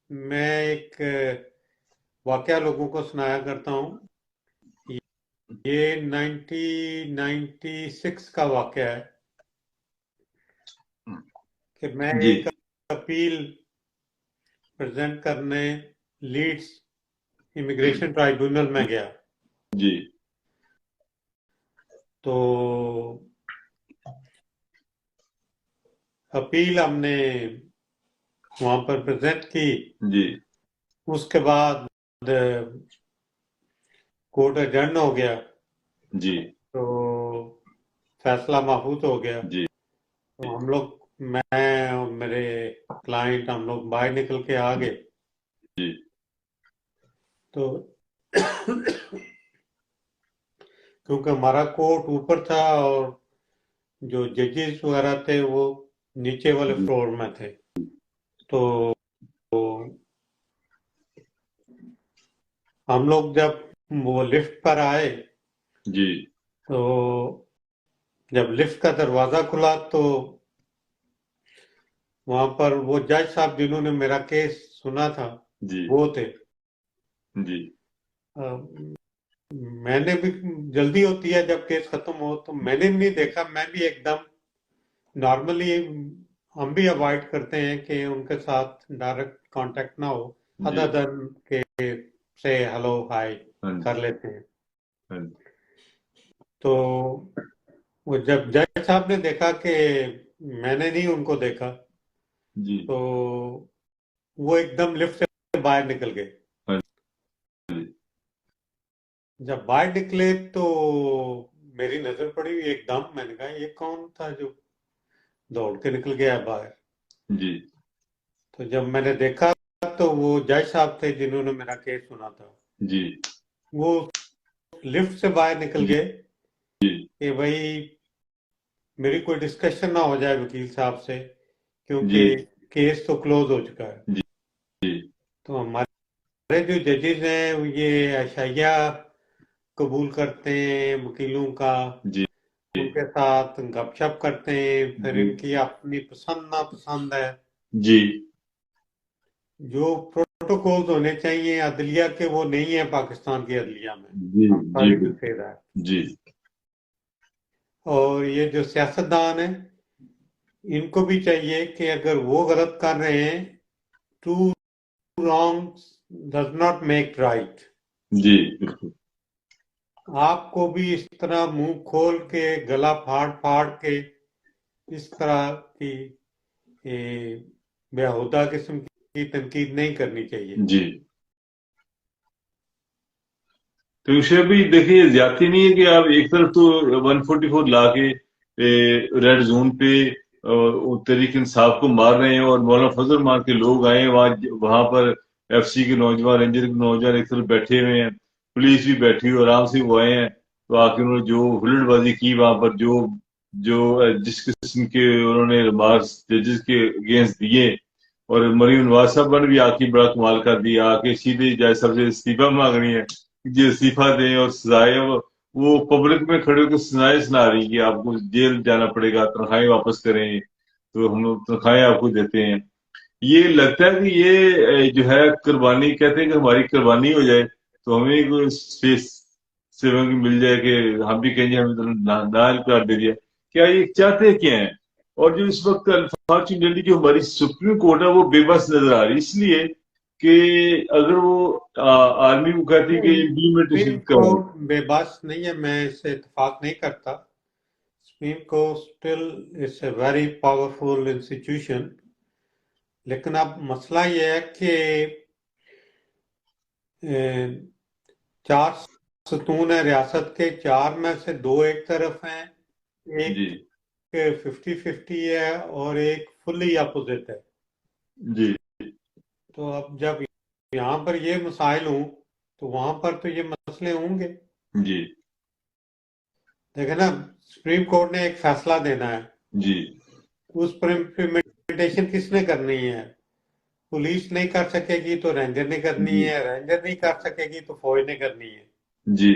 Speaker 2: میں ایک واقعہ لوگوں کو سنایا کرتا ہوں. یہ 1996 کا واقعہ ہے کہ میں
Speaker 1: جی
Speaker 2: ایک اپیل پریزنٹ کرنے لیڈز امیگریشن ٹرائبیونل میں گیا.
Speaker 1: جی
Speaker 2: تو اپیل ہم نے وہاں پر پریزنٹ کی.
Speaker 1: جی
Speaker 2: اس کے بعد کورٹ ایڈجرن ہو گیا
Speaker 1: جی
Speaker 2: تو فیصلہ محفوظ ہو گیا.
Speaker 1: جی
Speaker 2: تو ہم لوگ، میں اور میرے کلائنٹ، ہم لوگ باہر نکل کے آ گئے.
Speaker 1: جی
Speaker 2: تو کیونکہ ہمارا کورٹ اوپر تھا اور جو ججز وغیرہ تھے وہ نیچے والے فلور میں تھے. تو ہم لوگ جب وہ لفٹ پر آئے
Speaker 1: جی
Speaker 2: تو جب لفٹ کا دروازہ کھلا تو وہاں پر وہ جج صاحب جنہوں نے میرا کیس سنا تھا
Speaker 1: جی
Speaker 2: وہ تھے.
Speaker 1: جی
Speaker 2: میں نے بھی، جلدی ہوتی ہے جب کیس ختم ہو، تو میں نے بھی نہیں دیکھا. میں بھی ایک دم نارملی، ہم بھی اوائڈ کرتے ہیں کہ ان کے ساتھ ڈائریکٹ کانٹیکٹ نہ ہو،
Speaker 1: جی
Speaker 2: ادر دن کہ سے ہلو ہائی
Speaker 1: ہاں جی
Speaker 2: کر لیتے ہیں.
Speaker 1: ہاں جی
Speaker 2: تو وہ جب جج صاحب نے دیکھا کہ میں نے نہیں ان کو دیکھا
Speaker 1: جی
Speaker 2: تو وہ ایک دم لفٹ سے باہر نکل گئے.
Speaker 1: ہاں جی
Speaker 2: جب باہر نکلے تو میری نظر پڑی ایک دم. میں نے کہا یہ کون تھا جو دوڑ کے نکل گیا باہر؟
Speaker 1: جی
Speaker 2: تو جب میں نے دیکھا تو وہ جج صاحب تھے جنہوں نے میرا کیس سنا تھا.
Speaker 1: جی
Speaker 2: وہ لفٹ سے باہر نکل
Speaker 1: جی
Speaker 2: گئے
Speaker 1: جی
Speaker 2: کہ بھائی میری کوئی ڈسکشن نہ ہو جائے وکیل صاحب سے،
Speaker 1: جی
Speaker 2: کیونکہ کیس تو کلوز ہو چکا ہے.
Speaker 1: جی جی
Speaker 2: تو ہمارے جو ججز ہیں یہ اشعیہ قبول کرتے ہیں وکیلوں کا،
Speaker 1: جی
Speaker 2: ان کے ساتھ گپ شپ کرتے ہیں، پھر
Speaker 1: جی
Speaker 2: ان کی اپنی پسند ناپسند ہے.
Speaker 1: جی
Speaker 2: جو پروٹوکولز ہونے چاہیے عدلیہ کے وہ نہیں ہے پاکستان کی عدلیہ میں.
Speaker 1: جی
Speaker 2: I'm
Speaker 1: G
Speaker 2: sorry to say that.
Speaker 1: جی
Speaker 2: اور یہ جو سیاستدان ہیں ان کو بھی چاہیے کہ اگر وہ غلط کر رہے ہیں، two wrong does not make right.
Speaker 1: جی بالکل
Speaker 2: آپ کو بھی اس طرح منہ کھول کے گلا پھاڑ پھاڑ کے اس طرح کی بیہودہ قسم کی تنقید نہیں کرنی چاہیے.
Speaker 1: جی تو اسے بھی دیکھیے زیادتی نہیں ہے کہ آپ ایک طرف تو 144 لا کے ریڈ زون پہ تحریک انصاف کو مار رہے ہیں اور مولانا فضل مان کے لوگ آئے ہیں وہاں پر ایف سی کے نوجوان، رینجر کے نوجوان ایک طرف بیٹھے ہوئے ہیں، پولیس بھی بیٹھی ہوئی، آرام سے وہ آئے ہیں. تو آ کے انہوں نے جو ہلڑ بازی کی وہاں پر، جو جس قسم کے انہوں نے ریمارکس ججز کے اگینسٹ دیے، اور مریم نواز صاحب نے بھی آ کے بڑا کمال کر دیا، آ کے سیدھے جج صاحب سے استعفیٰ مانگنی ہے، جی استعفیٰ دیں اور سزائیں وہ پبلک میں کھڑے ہو کے سزائیں سنا رہی کہ آپ کو جیل جانا پڑے گا، تنخواہیں واپس کریں، تو ہم لوگ تنخواہیں آپ کو دیتے ہیں. یہ لگتا ہے کہ یہ جو ہے قربانی، کہتے ہیں کہ ہماری قربانی ہو جائے تو ہمیں کوئی اسپیس سے مل جائے کہ ہم بھی کہیں ہمیں نائل قرار دے دیا. کیا یہ چاہتے کیا ہیں؟ اور جو اس وقت انفارچونیٹلی جو ہماری سپریم کورٹ ہے وہ بے بس نظر آ رہی، اس لیے کہ اگر وہ آرمی کو کہتی کہ
Speaker 2: سپریم
Speaker 1: امپلیمنٹیشن کرو.
Speaker 2: کورٹ بے بس نہیں ہے، میں اس سے اتفاق نہیں کرتا. Supreme court still is a very powerful institution. لیکن اب مسئلہ یہ ہے کہ چار ستون ہیں ریاست کے، چار میں سے دو ایک طرف ہیں، ایک
Speaker 1: جی
Speaker 2: 50-50 ہے اور ایک فلی اپوزٹ ہے.
Speaker 1: جی
Speaker 2: تو اب جب یہاں پر یہ مسائل ہوں تو وہاں پر تو یہ مسئلے ہوں گے.
Speaker 1: جی
Speaker 2: دیکھیں نا، سپریم کورٹ نے ایک فیصلہ دینا ہے،
Speaker 1: جی
Speaker 2: اس پر امپلیمنٹیشن کس نے کرنی ہے؟ پولیس نہیں کر سکے گی تو رینجر نے کرنی
Speaker 1: جی
Speaker 2: ہے، رینجر نہیں کر سکے گی تو فوج نے کرنی ہے.
Speaker 1: جی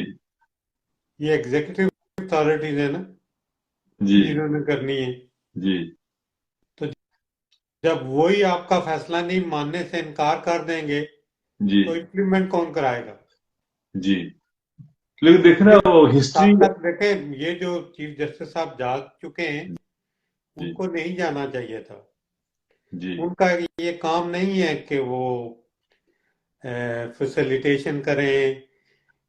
Speaker 2: یہ ایگزیکٹو اتھارٹیز ہے نا
Speaker 1: جی
Speaker 2: جنہوں نے کرنی ہے.
Speaker 1: جی
Speaker 2: تو جب وہی آپ کا فیصلہ نہیں ماننے سے انکار کر دیں گے
Speaker 1: جی
Speaker 2: تو امپلیمنٹ کون کرائے گا؟
Speaker 1: جی لیکن دیکھنا
Speaker 2: یہ
Speaker 1: وہ ہسٹری.
Speaker 2: تب تک دیکھیں، یہ جو چیف جسٹس صاحب جا چکے ہیں
Speaker 1: جی
Speaker 2: ان کو نہیں جانا چاہیے تھا.
Speaker 1: جی
Speaker 2: ان کا یہ کام نہیں ہے کہ وہ فیسیلیٹیشن کریں،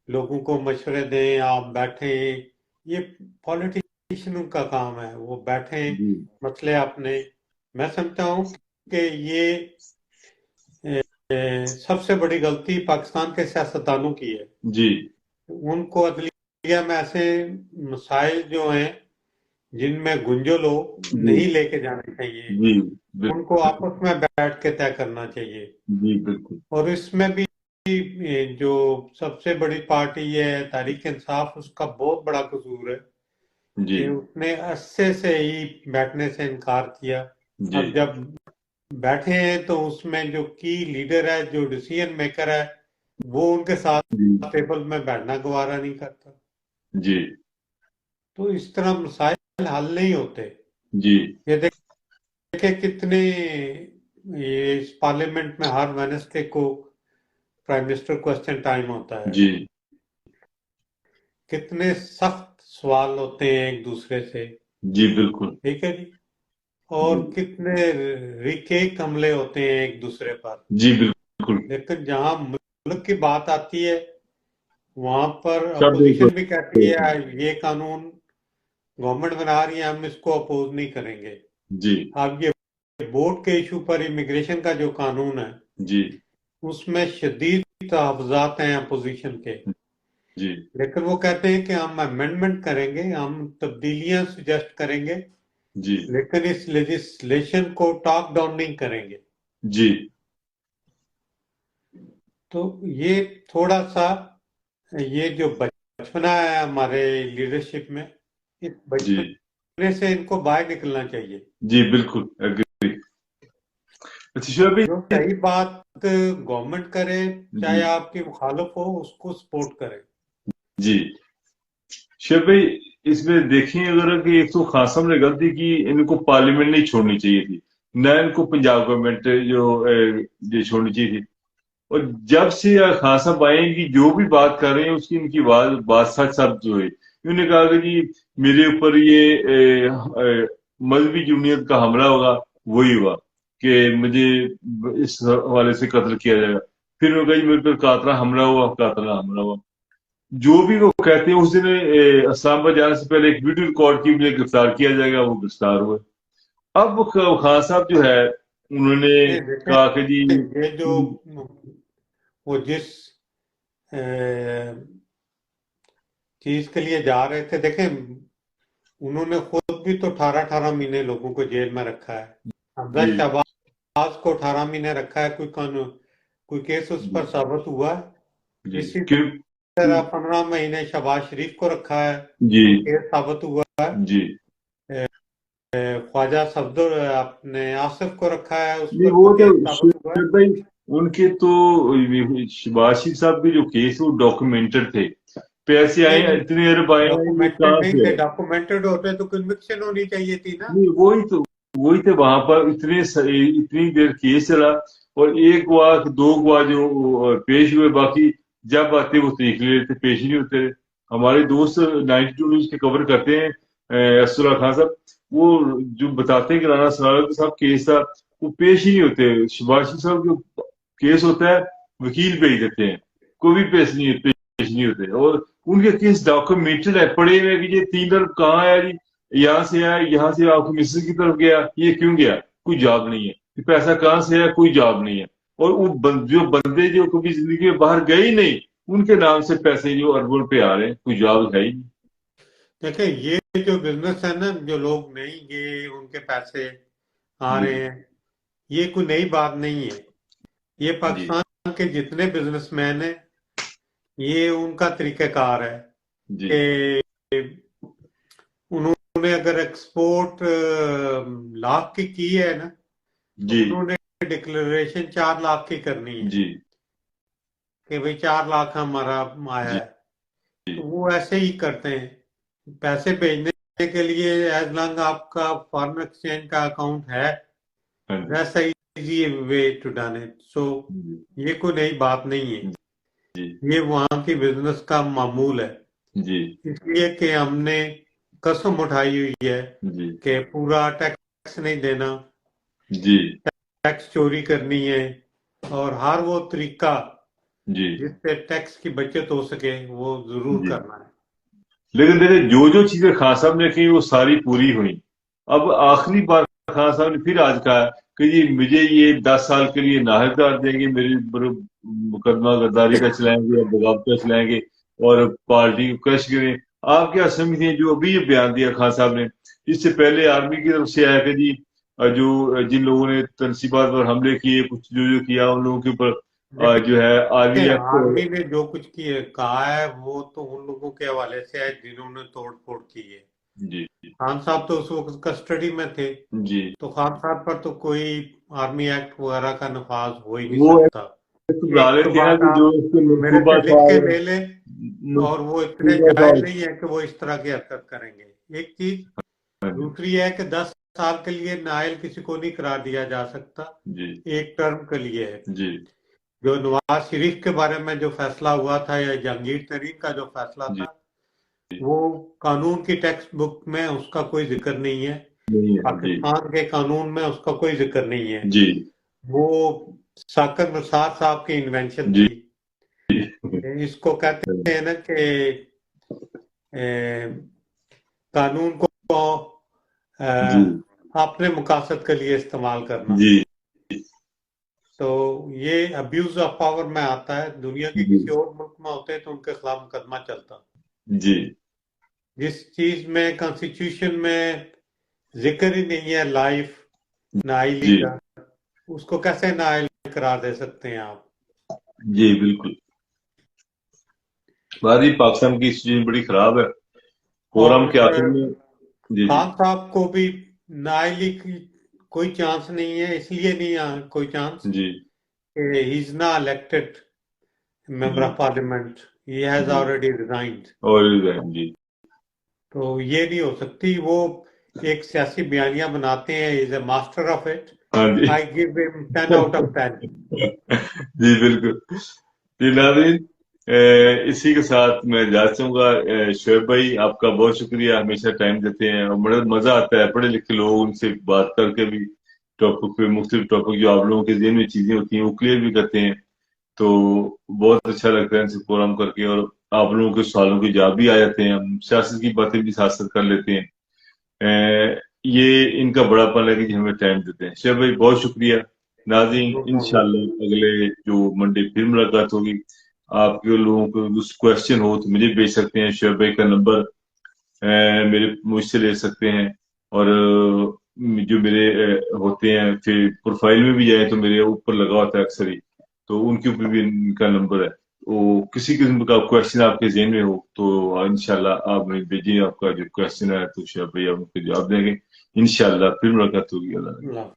Speaker 2: لوگوں کو مشورے دیں، آپ بیٹھیں. یہ پولیٹیشین کا کام ہے، وہ بیٹھیں
Speaker 1: جی
Speaker 2: مسئلے اپنے. میں سمجھتا ہوں کہ یہ سب سے بڑی غلطی پاکستان کے سیاستدانوں کی ہے.
Speaker 1: جی
Speaker 2: ان کو عدلیہ میں ایسے مسائل جو ہیں جن میں گنجل ہو
Speaker 1: جی
Speaker 2: نہیں لے کے جانے چاہیے،
Speaker 1: جی
Speaker 2: ان کو آپس میں بیٹھ کے طے کرنا چاہیے.
Speaker 1: جی بالکل.
Speaker 2: اور اس میں بھی جو سب سے بڑی پارٹی ہے تحریک انصاف، اس کا بہت بڑا قصور ہے
Speaker 1: جی
Speaker 2: کہ اس نے عرصے سے ہی بیٹھنے سے انکار کیا.
Speaker 1: جی
Speaker 2: اب جب بیٹھے ہیں تو اس میں جو کی لیڈر ہے، جو ڈیسیژن میکر ہے، وہ ان کے ساتھ
Speaker 1: جی
Speaker 2: ٹیبل میں بیٹھنا گوارا نہیں کرتا.
Speaker 1: جی
Speaker 2: تو اس طرح مسائل حل نہیں ہوتے.
Speaker 1: جی
Speaker 2: یہ دیکھیں کتنے، یہ اس پارلیمنٹ میں ہر ویڈنسڈے کو پرائم منسٹر کوسچن ٹائم ہوتا ہے.
Speaker 1: جی
Speaker 2: کتنے سخت سوال ہوتے ہیں ایک دوسرے سے،
Speaker 1: جی بالکل.
Speaker 2: ٹھیک ہے جی. اور
Speaker 1: جی
Speaker 2: کتنے ریکیک حملے ہوتے ہیں ایک دوسرے پر.
Speaker 1: جی بالکل.
Speaker 2: لیکن جہاں ملک کی بات آتی ہے وہاں پر
Speaker 1: سب ایک
Speaker 2: اپوزیشن بھی
Speaker 1: ہوتے
Speaker 2: کہتی
Speaker 1: ہیں.
Speaker 2: ہے یہ قانون گورنمنٹ بنا رہی ہے، ہم اس کو اپوز نہیں کریں گے.
Speaker 1: جی
Speaker 2: اب یہ ووٹ کے ایشو پر امیگریشن کا جو قانون ہے
Speaker 1: جی
Speaker 2: اس میں شدید تحفظات ہیں اپوزیشن کے،
Speaker 1: جی
Speaker 2: لیکن وہ کہتے ہیں کہ ہم امینڈمنٹ کریں گے، ہم تبدیلیاں سجیسٹ کریں گے،
Speaker 1: جی
Speaker 2: لیکن اس لیجسلیشن کو ٹاک ڈاؤن نہیں کریں گے.
Speaker 1: جی
Speaker 2: تو یہ تھوڑا سا، یہ جو بچپنا ہے ہمارے لیڈرشپ میں، اس
Speaker 1: جی
Speaker 2: بچپنے سے ان کو باہر نکلنا چاہیے.
Speaker 1: جی بالکل ایگری. اچھا شعیب بھائی.
Speaker 2: جو صحیح بات گورنمنٹ کرے،
Speaker 1: جی
Speaker 2: چاہے آپ کی مخالف ہو، اس کو سپورٹ کرے.
Speaker 1: جی شعیب بھائی اس میں دیکھیں اگر کہ ایک تو خان صاحب نے غلطی کی، ان کو پارلیمنٹ نہیں چھوڑنی چاہیے تھی، نہ ان کو پنجاب گورنمنٹ جو چھوڑنی چاہیے تھی. اور جب سے خان صاحب آئے ہیں کہ جو بھی بات کر رہے ہیں اس کی ان کی بات سچ سچ جو ہے. انہوں نے کہا کہ جی میرے اوپر یہ مذہبی جمعیت کا حملہ ہوگا، وہی ہوا کہ مجھے اس حوالے سے قتل کیا جائے گا. پھر انہوں نے کہا جی میرے پر قاتلانہ حملہ ہوا، قاتلانہ حملہ ہوا. جو بھی وہ کہتے ہیں اس دن اسلام آباد جانے سے پہلے ایک ویڈیو ریکارڈ کی مجھے گرفتار کیا جائے گا، وہ گرفتار ہوئے. اب خان صاحب جو ہے انہوں نے
Speaker 2: نہیں دیکھیں،
Speaker 1: کہا کہ جی
Speaker 2: یہ جو وہ جس چیز کے لیے جا رہے تھے، دیکھیں انہوں نے خود بھی تو 18 مہینے لوگوں کو جیل میں رکھا ہے. حمزہ
Speaker 1: جی
Speaker 2: شہباز کو 18 مہینے رکھا ہے، کوئی کیس اس پر ثابت ہوا ہے؟
Speaker 1: جی
Speaker 2: اسی طرح 15 مہینے شہباز شریف کو رکھا ہے،
Speaker 1: جی
Speaker 2: کوئی کیس ثابت ہوا ہے؟
Speaker 1: جی
Speaker 2: خواجہ صفدر اپنے آصف کو رکھا ہے، اس
Speaker 1: نہیں
Speaker 2: پر
Speaker 1: وہ
Speaker 2: کوئی
Speaker 1: تو
Speaker 2: کیس ثابت ہوا ہے؟
Speaker 1: شعیب بھائی ان کے تو شہباز شریف صاحب کے جو کیس وہ ڈاکومنٹڈ تھے. پیسے آئے
Speaker 2: نہیں نہیں،
Speaker 1: اتنے ارب آئے ہیں، یہ
Speaker 2: ڈاکومنٹڈ
Speaker 1: کہاں
Speaker 2: نہیں
Speaker 1: سے
Speaker 2: تھے.
Speaker 1: ہے؟
Speaker 2: ڈاکومنٹڈ ہوتے تو کنوکشن ہونی چاہیے تھی نا.
Speaker 1: نہیں وہی تو وہاں پر اتنی دیر کیس چلا اور ایک گواہ دو گواہ جو پیش ہوئے، باقی جب آتے وہ دیکھ لے لیتے، پیش ہی نہیں ہوتے. ہمارے دوست 92 نیوز کے کور کرتے ہیں اسد اللہ خان صاحب، وہ جو بتاتے ہیں کہ رانا سنارا صاحب کیس تھا، وہ پیش ہی نہیں ہوتے. شہباز شریف صاحب جو کیس ہوتا ہے وکیل بھیج دیتے ہیں، کوئی بھی پیش نہیں ہوتے. اور ان کے کیس ڈاکومنٹڈ ہے، پڑے ہوئے کہ یہ 3 ارب کہاں آیا جی، یہاں سے آیا، یہاں سے آپ کی مسز کی طرف گیا، یہ کیوں گیا، کوئی جواب نہیں ہے. پیسہ کہاں سے آیا، کوئی جواب نہیں ہے. اور وہ جو بندے جو کبھی زندگی میں باہر گئے ہی نہیں، ان کے نام سے پیسے جو اربوں روپے آ رہے ہیں، کوئی جواب ہے ہی نہیں.
Speaker 2: دیکھیں یہ جو بزنس ہے نا، جو لوگ نہیں گئے ان کے پیسے آ
Speaker 1: جی
Speaker 2: رہے ہیں، یہ کوئی نئی بات نہیں ہے. یہ
Speaker 1: جی
Speaker 2: پاکستان کے جتنے بزنس مین ہیں یہ ان کا طریقہ کار ہے
Speaker 1: جی
Speaker 2: کہ انہوں نے اگر ایکسپورٹ لاکھ کی ہے نا تو
Speaker 1: جی
Speaker 2: انہوں نے ڈکلریشن 4 لاکھ کی کرنی ہے
Speaker 1: جی
Speaker 2: کہ بھئی 4 لاکھ ہمارا آیا
Speaker 1: جی
Speaker 2: ہے. تو وہ ایسے ہی کرتے ہیں. پیسے بھیجنے کے لیے ایز لانگ آپ کا فارن ایکسچینج کا اکاؤنٹ ہے
Speaker 1: ہاں جی
Speaker 2: That's the easy way to done it. So
Speaker 1: جی
Speaker 2: یہ کوئی نئی بات نہیں ہے،
Speaker 1: جی
Speaker 2: یہ وہاں کی بزنس کا معمول ہے،
Speaker 1: جی
Speaker 2: اس لیے کہ ہم نے قسم اٹھائی ہوئی ہے
Speaker 1: جی
Speaker 2: کہ پورا ٹیکس نہیں دینا،
Speaker 1: جی
Speaker 2: ٹیکس چوری کرنی ہے، اور ہر وہ طریقہ
Speaker 1: جی
Speaker 2: جس سے ٹیکس کی بچت ہو سکے وہ ضرور
Speaker 1: جی
Speaker 2: کرنا ہے۔
Speaker 1: لیکن دیکھیں جو چیزیں خان صاحب نے کی وہ ساری پوری ہوئی. اب آخری بار خان صاحب نے پھر آج کہا کہ جی مجھے یہ 10 سال کے لیے ناحقدار دیں گے، میری مقدمہ غداری کا چلائیں گے اور بغاوت کا چلائیں گے اور پارٹی کو کرش کریں. آپ کیا سمجھتے ہیں جو ابھی یہ بیان دیا خان صاحب نے؟ اس سے پہلے آرمی کی طرف سے آیا کہ جی جو جن لوگوں نے تنصیبات پر حملے کیے، کچھ جو کیا ان لوگوں کے اوپر جو ہے آرمی ایکٹ.
Speaker 2: آرمی نے جو کچھ کہا ہے وہ تو ان لوگوں کے حوالے سے ہے جنہوں نے توڑ پھوڑ کی ہے۔
Speaker 1: جی
Speaker 2: خان صاحب تو اس وقت کسٹڈی میں تھے،
Speaker 1: جی
Speaker 2: تو خان صاحب پر تو کوئی آرمی ایکٹ وغیرہ کا نفاذ ہو ہی نہیں
Speaker 1: وہ
Speaker 2: سکتا۔
Speaker 1: بتا
Speaker 2: ایک
Speaker 1: رہے
Speaker 2: تو
Speaker 1: تھے نا
Speaker 2: بات
Speaker 1: کہ جو
Speaker 2: آپ
Speaker 1: اس کے
Speaker 2: میرے
Speaker 1: منصوبہ
Speaker 2: سے
Speaker 1: تھا
Speaker 2: لکھ کے لے لیں، اور وہ اتنے
Speaker 1: منصوبہ
Speaker 2: جاہل
Speaker 1: تھا.
Speaker 2: نہیں ہے کہ وہ اس طرح کی حرکت کریں گے، ایک چیز۔
Speaker 1: ہاں جی
Speaker 2: دوسری ہے کہ 10 سال کے لیے نائل کسی کو نہیں قرار دیا جا سکتا،
Speaker 1: جی
Speaker 2: ایک ٹرم کے لیے ہے۔
Speaker 1: جی
Speaker 2: جو نواز شریف کے بارے میں جو فیصلہ ہوا تھا یا جہانگیر ترین کا جو فیصلہ
Speaker 1: جی
Speaker 2: تھا، وہ قانون کی ٹیکسٹ بک میں اس کا کوئی ذکر نہیں ہے،
Speaker 1: نہیں ہے. جی
Speaker 2: پاکستان کے قانون میں اس کا کوئی ذکر نہیں ہے،
Speaker 1: جی
Speaker 2: وہ ثاقب نثار صاحب کی انوینشن
Speaker 1: جی
Speaker 2: تھی۔ اس کو کہتے ہیں نا کہ قانون کو
Speaker 1: جی
Speaker 2: اپنے مقاصد کے لیے استعمال کرنا،
Speaker 1: جی
Speaker 2: تو یہ ابیوز آف پاور میں آتا ہے۔ دنیا کے
Speaker 1: جی
Speaker 2: کسی اور ملک میں ہوتے تو ان کے خلاف مقدمہ چلتا۔
Speaker 1: جی
Speaker 2: جس چیز میں کانسٹیٹیوشن میں ذکر ہی نہیں ہے لائف نااہلی
Speaker 1: جی
Speaker 2: کا، اس کو کیسے نااہل قرار دے سکتے ہیں آپ؟
Speaker 1: جی بالکل. بھارتی پاکستان کی سچویشن بڑی خراب ہے. فورم
Speaker 2: اور
Speaker 1: کے آخر میں جی جی
Speaker 2: خان صاحب کو بھی نااہلی کی کوئی چانس نہیں ہے، اس لیے نہیں کوئی چانس
Speaker 1: جی
Speaker 2: کہ ہی از نا الیکٹڈ ممبر
Speaker 1: جی
Speaker 2: آف پارلیمنٹ، ہی ہیز
Speaker 1: جی
Speaker 2: آلریڈی ریزائنڈ،
Speaker 1: اور جی
Speaker 2: تو یہ نہیں ہو سکتی۔ وہ ایک سیاسی بیانیہ بناتے ہیں، از اے ماسٹر آف اٹ،
Speaker 1: ہاں جی
Speaker 2: آئی گیو ہم 10 آؤٹ آف 10۔
Speaker 1: جی بالکل. جی ناظرین، اسی کے ساتھ میں جا چاہوں گا. شعیب بھائی آپ کا بہت شکریہ، ہمیشہ ٹائم دیتے ہیں اور بڑا مزہ آتا ہے پڑھے لکھے لوگ ان سے بات کر کے بھی. ٹاپک پہ مختلف ٹاپک جو آپ لوگوں کے ذہن میں چیزیں ہوتی ہیں وہ کلیئر بھی کرتے ہیں، تو بہت اچھا لگتا ہے ان سے پروگرام کر کے، اور آپ لوگوں کے سوالوں کے جواب بھی آ جاتے ہیں، ہم سیاست کی باتیں بھی ساتھ ساتھ کر لیتے ہیں. یہ ان کا بڑا پن ہے کہ ہمیں ٹائم دیتے ہیں. شعیب بھائی بہت شکریہ. ناظرین انشاءاللہ اگلے جو منڈے پھر ملاقات ہوگی. آپ کے لوگوں کو کوشچن ہو تو مجھے بھیج سکتے ہیں. شعیب بھائی کا نمبر مجھ سے لے سکتے ہیں، اور جو میرے ہوتے ہیں پھر پروفائل میں بھی جائیں تو میرے اوپر لگا ہوتا ہے اکثر ہی، تو ان کے اوپر بھی ان کا نمبر ہے. وہ کسی قسم کا کوشچن آپ کے ذہن میں ہو تو انشاءاللہ آپ میں بھیجیے آپ کا جو کوشچن ہے، تو شعیب بھائی آپ ان کو جواب دیں گے. انشاءاللہ پھر ملاقات ہوگی. اللہ